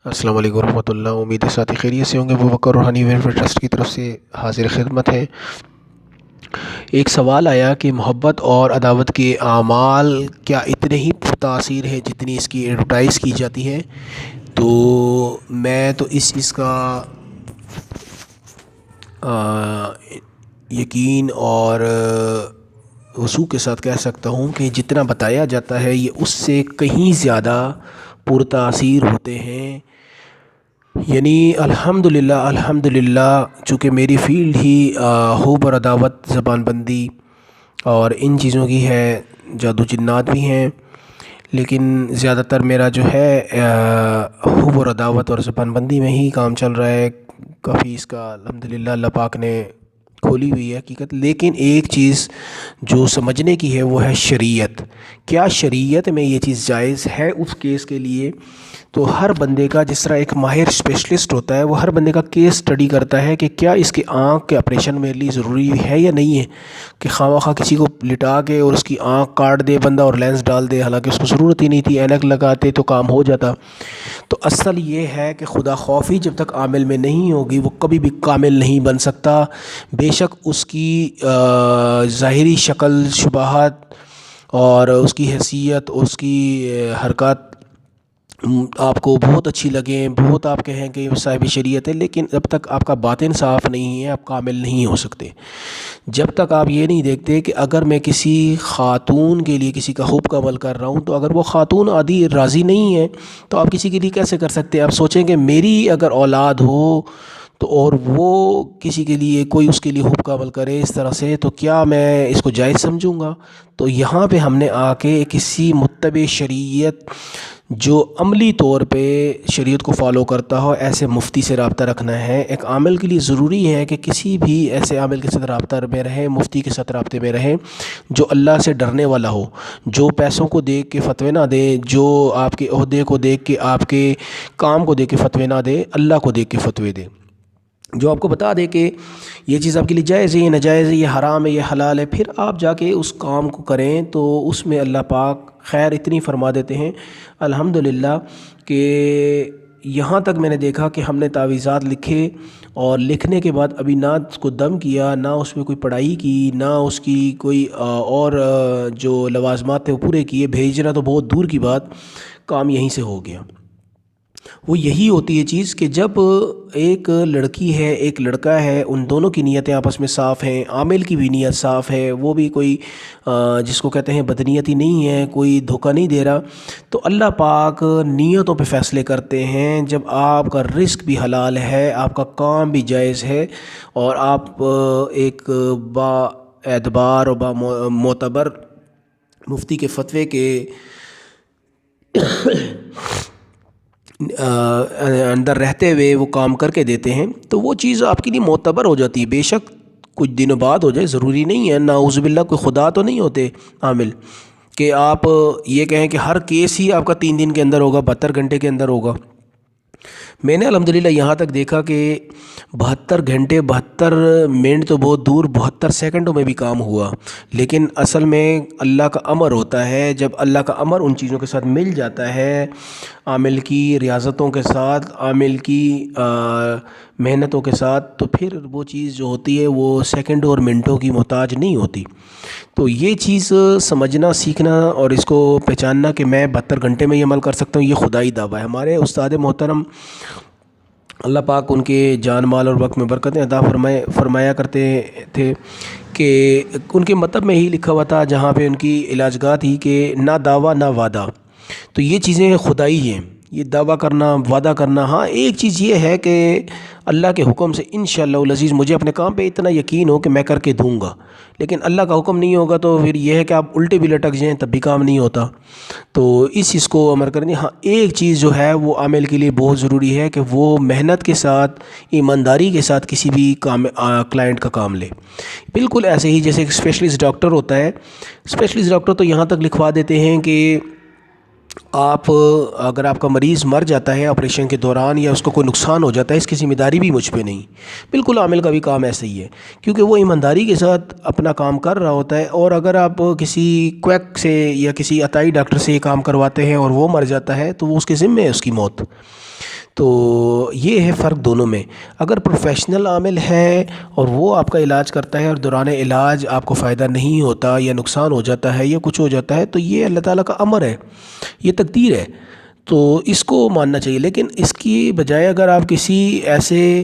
السلام علیکم ورحمۃ اللہ۔ امید ہے ساتھی خیریت سے ہوں گے۔ ابوبکر روحانی ویلفیئر ٹرسٹ کی طرف سے حاضر خدمت ہے۔ ایک سوال آیا کہ محبت اور عداوت کے اعمال کیا اتنے ہی پرتاثیر ہیں جتنی اس کی ایڈورٹائز کی جاتی ہے؟ تو میں تو اس چیز کا یقین اور وثوق کے ساتھ کہہ سکتا ہوں کہ جتنا بتایا جاتا ہے یہ اس سے کہیں زیادہ پرتاثیر ہوتے ہیں۔ یعنی الحمدللہ چونکہ میری فیلڈ ہی حب اور عداوت، زبان بندی اور ان چیزوں کی ہے، جادو جنات بھی ہیں، لیکن زیادہ تر میرا جو ہے حب اور عداوت اور زبان بندی میں ہی کام چل رہا ہے۔ کافی اس کا الحمدللہ اللہ پاک نے کھولی ہوئی ہے حقیقت۔ لیکن ایک چیز جو سمجھنے کی ہے وہ ہے شریعت۔ کیا شریعت میں یہ چیز جائز ہے اس کیس کے لیے؟ تو ہر بندے کا، جس طرح ایک ماہر اسپیشلسٹ ہوتا ہے، وہ ہر بندے کا کیس اسٹڈی کرتا ہے کہ کیا اس کی آنکھ کے آپریشن میرے لیے ضروری ہے یا نہیں ہے، کہ خواہ مخواہ کسی کو لٹا کے اور اس کی آنکھ کاٹ دے بندہ اور لینس ڈال دے، حالانکہ اس کو ضرورت ہی نہیں تھی، اینک لگاتے تو کام ہو جاتا۔ تو اصل یہ ہے کہ خدا خوفی جب تک عامل میں نہیں ہوگی وہ کبھی بھی کامل نہیں بن سکتا۔ بے شک اس کی ظاہری شکل شباہت اور اس کی حیثیت، اس کی حرکات آپ کو بہت اچھی لگیں، بہت آپ کہیں کہ صاحب شریعت ہے، لیکن جب تک آپ کا باطن صاف نہیں ہے آپ کامل نہیں ہو سکتے۔ جب تک آپ یہ نہیں دیکھتے کہ اگر میں کسی خاتون کے لیے کسی کا حب کا عمل کر رہا ہوں تو اگر وہ خاتون عادی راضی نہیں ہے تو آپ کسی کے لیے کیسے کر سکتے ہیں؟ آپ سوچیں کہ میری اگر اولاد ہو تو اور وہ کسی کے لیے، کوئی اس کے لیے حب کا عمل کرے اس طرح سے، تو کیا میں اس کو جائز سمجھوں گا؟ تو یہاں پہ ہم نے آ کے کسی متبع شریعت جو عملی طور پہ شریعت کو فالو کرتا ہو ایسے مفتی سے رابطہ رکھنا ہے۔ ایک عامل کے لیے ضروری ہے کہ کسی بھی ایسے عامل کے ساتھ رابطہ میں رہے، مفتی کے ساتھ رابطے میں رہے جو اللہ سے ڈرنے والا ہو، جو پیسوں کو دیکھ کے فتوے نہ دے، جو آپ کے عہدے کو دیکھ کے، آپ کے کام کو دیکھ کے فتوے نہ دے، اللہ کو دیکھ کے فتوے دے، جو آپ کو بتا دے کہ یہ چیز آپ کے لیے جائز ہے، یہ ناجائز ہے، یہ حرام ہے، یہ حلال ہے، پھر آپ جا کے اس کام کو کریں تو اس میں اللہ پاک خیر اتنی فرما دیتے ہیں الحمدللہ کہ یہاں تک میں نے دیکھا کہ ہم نے تعویذات لکھے اور لکھنے کے بعد ابھی نہ اس کو دم کیا، نہ اس میں کوئی پڑھائی کی، نہ اس کی کوئی اور جو لوازمات تھے وہ پورے کیے، بھیجنا تو بہت دور کی بات، کام یہیں سے ہو گیا۔ وہ یہی ہوتی ہے چیز کہ جب ایک لڑکی ہے ایک لڑکا ہے، ان دونوں کی نیتیں آپس میں صاف ہیں، عامل کی بھی نیت صاف ہے، وہ بھی کوئی جس کو کہتے ہیں بدنیتی نہیں ہے، کوئی دھوکہ نہیں دے رہا، تو اللہ پاک نیتوں پہ فیصلے کرتے ہیں۔ جب آپ کا رزق بھی حلال ہے، آپ کا کام بھی جائز ہے، اور آپ ایک با اعتبار اور با معتبر مفتی کے فتوے کے اندر رہتے ہوئے وہ کام کر کے دیتے ہیں، تو وہ چیز آپ کے لیے معتبر ہو جاتی ہے۔ بے شک کچھ دنوں بعد ہو جائے، ضروری نہیں ہے، نعوذ باللہ کوئی خدا تو نہیں ہوتے عامل کہ آپ یہ کہیں کہ ہر کیس ہی آپ کا 3 دن کے اندر ہوگا، 72 گھنٹے کے اندر ہوگا۔ میں نے الحمدللہ یہاں تک دیکھا کہ 72 گھنٹے 72 منٹ تو بہت دور، 72 سیکنڈوں میں بھی کام ہوا، لیکن اصل میں اللہ کا امر ہوتا ہے۔ جب اللہ کا امر ان چیزوں کے ساتھ مل جاتا ہے، عامل کی ریاضتوں کے ساتھ، عامل کی محنتوں کے ساتھ، تو پھر وہ چیز جو ہوتی ہے وہ سیکنڈوں اور منٹوں کی محتاج نہیں ہوتی۔ تو یہ چیز سمجھنا، سیکھنا اور اس کو پہچاننا کہ میں 72 گھنٹے میں یہ عمل کر سکتا ہوں، یہ خدائی دعویٰ ہے۔ ہمارے استاد محترم اللہ پاک ان کے جان مال اور وقت میں برکتیں عطا فرمایا کرتے تھے کہ ان کے مطلب میں ہی لکھا ہوا تھا جہاں پہ ان کی علاج گاہ تھی کہ نہ دعویٰ نہ وعدہ، تو یہ چیزیں خدائی ہیں، یہ دعویٰ کرنا، وعدہ کرنا۔ ہاں ایک چیز یہ ہے کہ اللہ کے حکم سے انشاءاللہ العزیز مجھے اپنے کام پہ اتنا یقین ہو کہ میں کر کے دوں گا، لیکن اللہ کا حکم نہیں ہوگا تو پھر یہ ہے کہ آپ الٹے بھی لٹک جائیں تب بھی کام نہیں ہوتا۔ تو اس چیز کو عمل کرنی۔ ہاں ایک چیز جو ہے وہ عامل کے لیے بہت ضروری ہے کہ وہ محنت کے ساتھ، ایمانداری کے ساتھ کسی بھی کلائنٹ کا کام لے۔ بالکل ایسے ہی جیسے ایک اسپیشلسٹ ڈاکٹر ہوتا ہے، اسپیشلسٹ ڈاکٹر تو یہاں تک لکھوا دیتے ہیں کہ آپ اگر آپ کا مریض مر جاتا ہے آپریشن کے دوران یا اس کو کوئی نقصان ہو جاتا ہے، اس کی ذمہ داری بھی مجھ پہ نہیں۔ بالکل عامل کا بھی کام ایسا ہی ہے، کیونکہ وہ ایمانداری کے ساتھ اپنا کام کر رہا ہوتا ہے، اور اگر آپ کسی کویک سے یا کسی عطائی ڈاکٹر سے یہ کام کرواتے ہیں اور وہ مر جاتا ہے تو وہ اس کے ذمہ ہے اس کی موت۔ تو یہ ہے فرق دونوں میں. اگر پروفیشنل عامل ہے اور وہ آپ کا علاج کرتا ہے اور دوران علاج آپ کو فائدہ نہیں ہوتا یا نقصان ہو جاتا ہے یا کچھ ہو جاتا ہے، تو یہ اللہ تعالیٰ کا امر ہے، یہ تقدیر ہے، تو اس کو ماننا چاہیے. لیکن اس کی بجائے اگر آپ کسی ایسے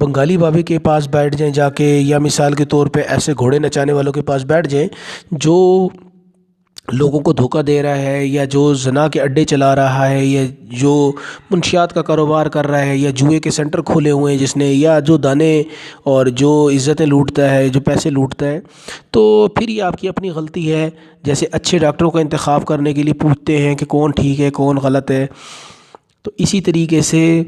بنگالی بابے کے پاس بیٹھ جائیں جا کے، یا مثال کے طور پہ ایسے گھوڑے نچانے والوں کے پاس بیٹھ جائیں جو لوگوں کو دھوکہ دے رہا ہے، یا جو زنا کے اڈے چلا رہا ہے، یا جو منشیات کا کاروبار کر رہا ہے، یا جوئے کے سینٹر کھولے ہوئے ہیں جس نے، یا جو دانے اور جو عزتیں لوٹتا ہے، جو پیسے لوٹتا ہے، تو پھر یہ آپ کی اپنی غلطی ہے. جیسے اچھے ڈاکٹروں کا انتخاب کرنے کے لیے پوچھتے ہیں کہ کون ٹھیک ہے کون غلط ہے، تو اسی طریقے سے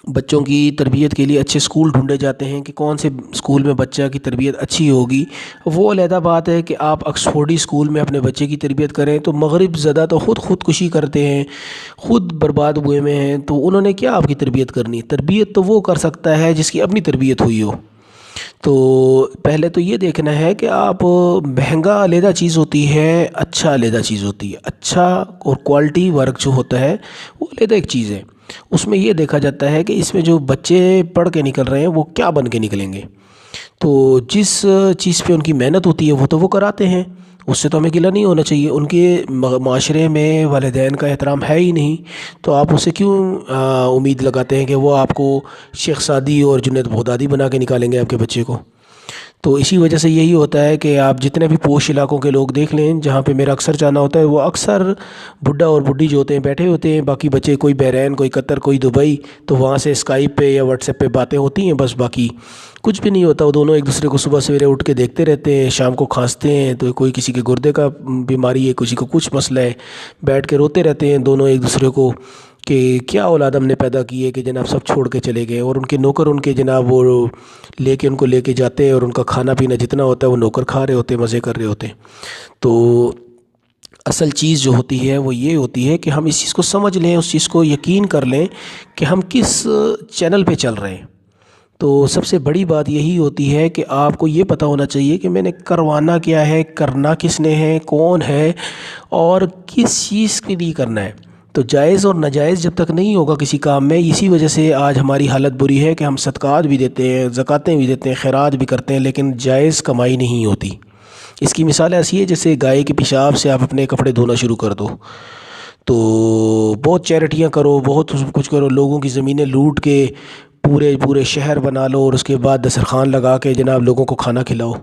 بچوں کی تربیت کے لیے اچھے سکول ڈھونڈے جاتے ہیں کہ کون سے سکول میں بچہ کی تربیت اچھی ہوگی. وہ علیحدہ بات ہے کہ آپ آکسفورڈی سکول میں اپنے بچے کی تربیت کریں تو مغرب زدہ تو خودکشی کرتے ہیں، خود برباد ہوئے میں ہیں، تو انہوں نے کیا آپ کی تربیت کرنی؟ تربیت تو وہ کر سکتا ہے جس کی اپنی تربیت ہوئی ہو. تو پہلے تو یہ دیکھنا ہے کہ آپ، مہنگا علیحدہ چیز ہوتی ہے، اچھا علیحدہ چیز ہوتی ہے. اچھا اور کوالٹی ورک جو ہوتا ہے وہ علیحدہ ایک چیز ہے. اس میں یہ دیکھا جاتا ہے کہ اس میں جو بچے پڑھ کے نکل رہے ہیں وہ کیا بن کے نکلیں گے. تو جس چیز پہ ان کی محنت ہوتی ہے وہ تو وہ کراتے ہیں، اس سے تو ہمیں گلہ نہیں ہونا چاہیے. ان کے معاشرے میں والدین کا احترام ہے ہی نہیں، تو آپ اسے کیوں امید لگاتے ہیں کہ وہ آپ کو شیخ سعدی اور جنید بغدادی بنا کے نکالیں گے آپ کے بچے کو؟ تو اسی وجہ سے یہی ہوتا ہے کہ آپ جتنے بھی پوش علاقوں کے لوگ دیکھ لیں جہاں پہ میرا اکثر جانا ہوتا ہے، وہ اکثر بڈھا اور بڈھی جو ہوتے ہیں بیٹھے ہوتے ہیں، باقی بچے کوئی بحرین، کوئی قطر، کوئی دبئی، تو وہاں سے اسکائپ پہ یا واٹس ایپ پہ باتیں ہوتی ہیں، بس باقی کچھ بھی نہیں ہوتا. وہ دونوں ایک دوسرے کو صبح سویرے اٹھ کے دیکھتے رہتے ہیں، شام کو کھانستے ہیں، تو کوئی کسی کے گردے کا بیماری ہے، کسی کو کچھ مسئلہ ہے، بیٹھ کے روتے رہتے ہیں دونوں ایک دوسرے کو کہ کیا اولاد ہم نے پیدا کی ہے کہ جناب سب چھوڑ کے چلے گئے. اور ان کے نوکر ان کے جناب وہ لے کے ان کو لے کے جاتے ہیں، اور ان کا کھانا پینا جتنا ہوتا ہے وہ نوکر کھا رہے ہوتے ہیں، مزے کر رہے ہوتے ہیں. تو اصل چیز جو ہوتی ہے وہ یہ ہوتی ہے کہ ہم اس چیز کو سمجھ لیں، اس چیز کو یقین کر لیں کہ ہم کس چینل پہ چل رہے ہیں. تو سب سے بڑی بات یہی ہوتی ہے کہ آپ کو یہ پتہ ہونا چاہیے کہ میں نے کروانا کیا ہے، کرنا کس نے ہے، کون ہے، اور کس چیز کے لیے کرنا ہے. تو جائز اور ناجائز جب تک نہیں ہوگا کسی کام میں، اسی وجہ سے آج ہماری حالت بری ہے کہ ہم صدقات بھی دیتے ہیں، زکوٰۃیں بھی دیتے ہیں، خیرات بھی کرتے ہیں، لیکن جائز کمائی نہیں ہوتی. اس کی مثال ایسی ہے جیسے گائے کے پیشاب سے آپ اپنے کپڑے دھونا شروع کر دو. تو بہت چیریٹیاں کرو، بہت کچھ کرو، لوگوں کی زمینیں لوٹ کے پورے شہر بنا لو، اور اس کے بعد دسترخوان لگا کے جناب لوگوں کو کھانا کھلاؤ.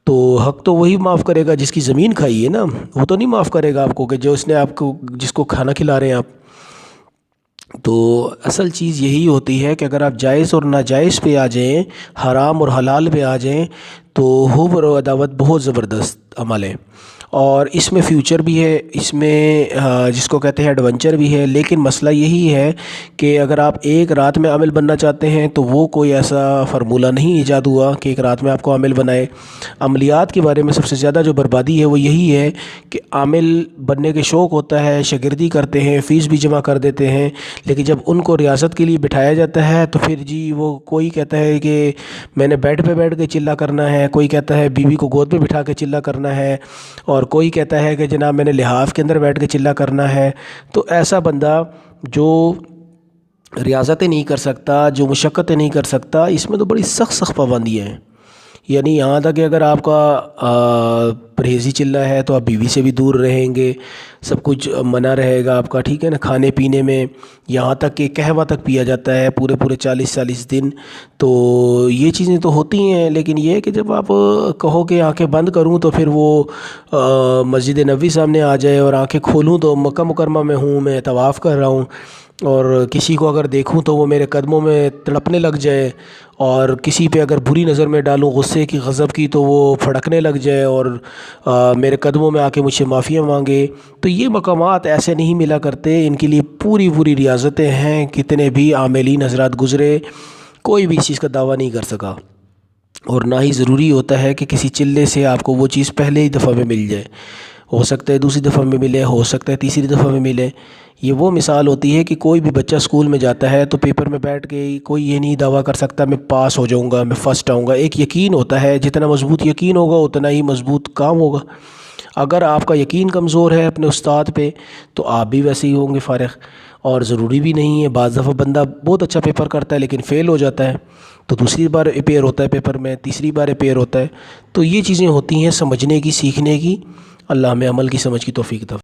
تو حق تو وہی معاف کرے گا جس کی زمین کھائی ہے نا، وہ تو نہیں معاف کرے گا آپ کو کہ جو اس نے آپ کو، جس کو کھانا کھلا رہے ہیں آپ. تو اصل چیز یہی ہوتی ہے کہ اگر آپ جائز اور ناجائز پہ آ جائیں، حرام اور حلال پہ آ جائیں، تو حب و عداوت بہت زبردست عمل ہے. اور اس میں فیوچر بھی ہے، اس میں جس کو کہتے ہیں ایڈونچر بھی ہے. لیکن مسئلہ یہی ہے کہ اگر آپ ایک رات میں عامل بننا چاہتے ہیں تو وہ کوئی ایسا فارمولہ نہیں ایجاد ہوا کہ ایک رات میں آپ کو عامل بنائے. عملیات کے بارے میں سب سے زیادہ جو بربادی ہے وہ یہی ہے کہ عامل بننے کے شوق ہوتا ہے، شاگردی کرتے ہیں، فیس بھی جمع کر دیتے ہیں، لیکن جب ان کو ریاست کے لیے بٹھایا جاتا ہے تو پھر جی وہ کوئی کہتا ہے کہ میں نے بیڈ پہ بیٹھ کے چلہ کرنا ہے، کوئی کہتا ہے بیوی کو گود پہ بٹھا کے چلہ کرنا ہے، اور کوئی کہتا ہے کہ جناب میں نے لحاف کے اندر بیٹھ کے چلہ کرنا ہے. تو ایسا بندہ جو ریاضتیں نہیں کر سکتا، جو مشقتیں نہیں کر سکتا، اس میں تو بڑی سخت پابندیاں ہیں. یعنی یہاں تک کہ اگر آپ کا پرہیزی چل رہا ہے تو آپ بیوی سے بھی دور رہیں گے، سب کچھ منع رہے گا آپ کا، ٹھیک ہے نا. کھانے پینے میں یہاں تک کہ قہوہ تک پیا جاتا ہے پورے 40 دن. تو یہ چیزیں تو ہوتی ہیں، لیکن یہ ہے کہ جب آپ کہو کہ آنکھیں بند کروں تو پھر وہ مسجد نبوی سامنے آ جائے، اور آنکھیں کھولوں تو مکہ مکرمہ میں ہوں، میں طواف کر رہا ہوں، اور کسی کو اگر دیکھوں تو وہ میرے قدموں میں تڑپنے لگ جائے، اور کسی پہ اگر بری نظر میں ڈالوں غصے کی، غضب کی، تو وہ پھڑکنے لگ جائے اور میرے قدموں میں آ کے مجھ سے معافیاں مانگے. تو یہ مقامات ایسے نہیں ملا کرتے، ان کے لیے پوری ریاضتیں ہیں. کتنے بھی عاملین حضرات گزرے، کوئی بھی اس چیز کا دعویٰ نہیں کر سکا. اور نہ ہی ضروری ہوتا ہے کہ کسی چلے سے آپ کو وہ چیز پہلے ہی دفعہ میں مل جائے. ہو سکتا ہے دوسری دفعہ میں ملے، ہو سکتا ہے تیسری دفعہ میں ملے. یہ وہ مثال ہوتی ہے کہ کوئی بھی بچہ اسکول میں جاتا ہے تو پیپر میں بیٹھ کے کوئی یہ نہیں دعویٰ کر سکتا میں پاس ہو جاؤں گا، میں فرسٹ آؤں گا. ایک یقین ہوتا ہے، جتنا مضبوط یقین ہوگا اتنا ہی مضبوط کام ہوگا. اگر آپ کا یقین کمزور ہے اپنے استاد پہ تو آپ بھی ویسے ہی ہوں گے فارغ، اور ضروری بھی نہیں ہے۔ بعض دفعہ بندہ بہت اچھا پیپر کرتا ہے لیکن فیل ہو جاتا ہے، تو دوسری بار اپیئر ہوتا ہے پیپر میں، تیسری بار اپیئر ہوتا ہے۔ تو یہ چیزیں ہوتی ہیں سمجھنے کی، سیکھنے کی۔ اللہ ہمیں عمل کی سمجھ کی توفیق عطا فرمائے۔